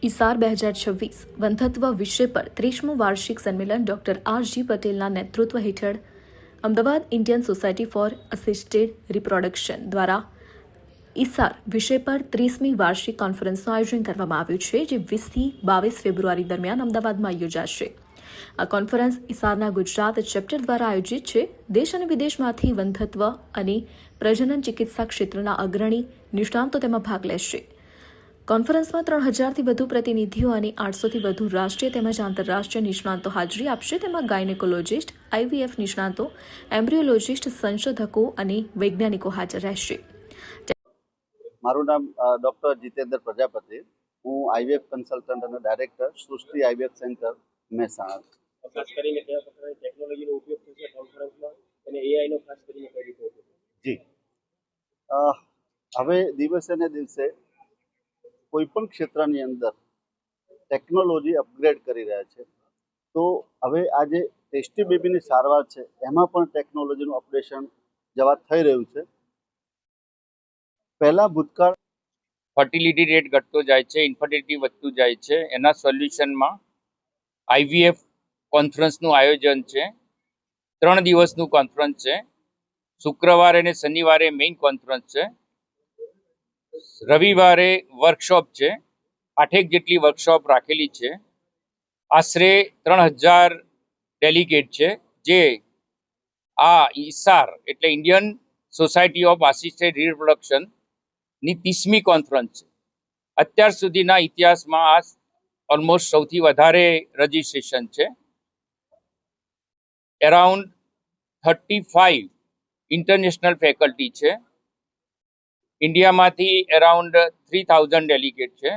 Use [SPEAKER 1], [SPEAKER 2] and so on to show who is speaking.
[SPEAKER 1] ઈસાર 2026 વંધત્વ વિષય પર 30મું વાર્ષિક સંમેલન ડોક્ટર આર.જી. પટેલના નેતૃત્વ હેઠળ Ahmedabad Indian society for assisted reproduction દ્વારા ઈસાર વિષય પર 30મી વાર્ષિક કોન્ફરન્સનું આયોજન કરવામાં આવ્યું છે, જે 20થી 22 ફેબ્રુઆરી દરમિયાન અમદાવાદમાં યોજાશે. આ કોન્ફરન્સ ઈસારના ગુજરાત ચેપ્ટર દ્વારા આયોજિત છે. દેશ અને વિદેશમાંથી વંધત્વ અને પ્રજનન ચિકિત્સા ક્ષેત્રના અગ્રણી નિષ્ણાંતો તેમાં ભાગ લેશે. કોન્ફરન્સમાં 3000થી વધુ પ્રતિનિધિઓ અને 800થી વધુ રાષ્ટ્રીય તેમજ આંતરરાષ્ટ્રીય નિષ્ણાંતો હાજરી આપશે. તેમાં ગાયનેકોલોજિસ્ટ, આઈવીએફ નિષ્ણાંતો, એમ્બ્રિયોલોજિસ્ટ, સંશોધકો અને વૈજ્ઞાનિકો હાજર રહેશે.
[SPEAKER 2] મારું નામ ડૉક્ટર જીતેન્દ્ર પ્રજાપતિ. હું આઈવીએફ કન્સલ્ટન્ટ અને ડાયરેક્ટર સૃષ્ટિ આઈવીએફ સેન્ટર મહેસાણા.
[SPEAKER 3] ખાસ કરીને કયા પ્રકારની ટેકનોલોજીનો ઉપયોગ થશે કોન્ફરન્સમાં અને એઆઈનો ખાસ કરીને કઈ રીતે ઉપયોગ થશે?
[SPEAKER 2] હવે દિવસે ને દિવસે કોઈ પણ ક્ષેત્રની અંદર ટેકનોલોજી અપગ્રેડ કરી રહ્યા છે. તો હવે આ જે ટેસ્ટી બેબીની સારવાર છે એમાં પણ ટેકનોલોજીનું અપડેશન જવા થઈ રહ્યું છે. પહેલા ભૂતકાળ
[SPEAKER 4] ફર્ટિલિટી રેટ ઘટતો જાય છે, ઇન્ફર્ટિલિટી વધતું જાય છે. એના સોલ્યુશનમાં આઈવીએફ કોન્ફરન્સનું આયોજન છે. 3 દિવસનું કોન્ફરન્સ છે. શુક્રવારે અને શનિવારે મેઇન કોન્ફરન્સ છે. રવિવારે વર્કશોપ છે. 8 જેટલી વર્કશોપ રાખેલી છે. આશરે 3000 ડેલિગેટ છે, જે આ ઈસાર એટલે Indian society of assisted reproduction ની 30મી કોન્ફરન્સ છે. અત્યાર સુધીના ઇતિહાસમાં આ ઓલમોસ્ટ સૌથી વધારે રજીસ્ટ્રેશન છે. અરાઉન્ડ 35 ઇન્ટરનેશનલ ફેકલ્ટી છે. ઇન્ડિયામાંથી અરાઉન્ડ 3000 ડેલિગેટ છે.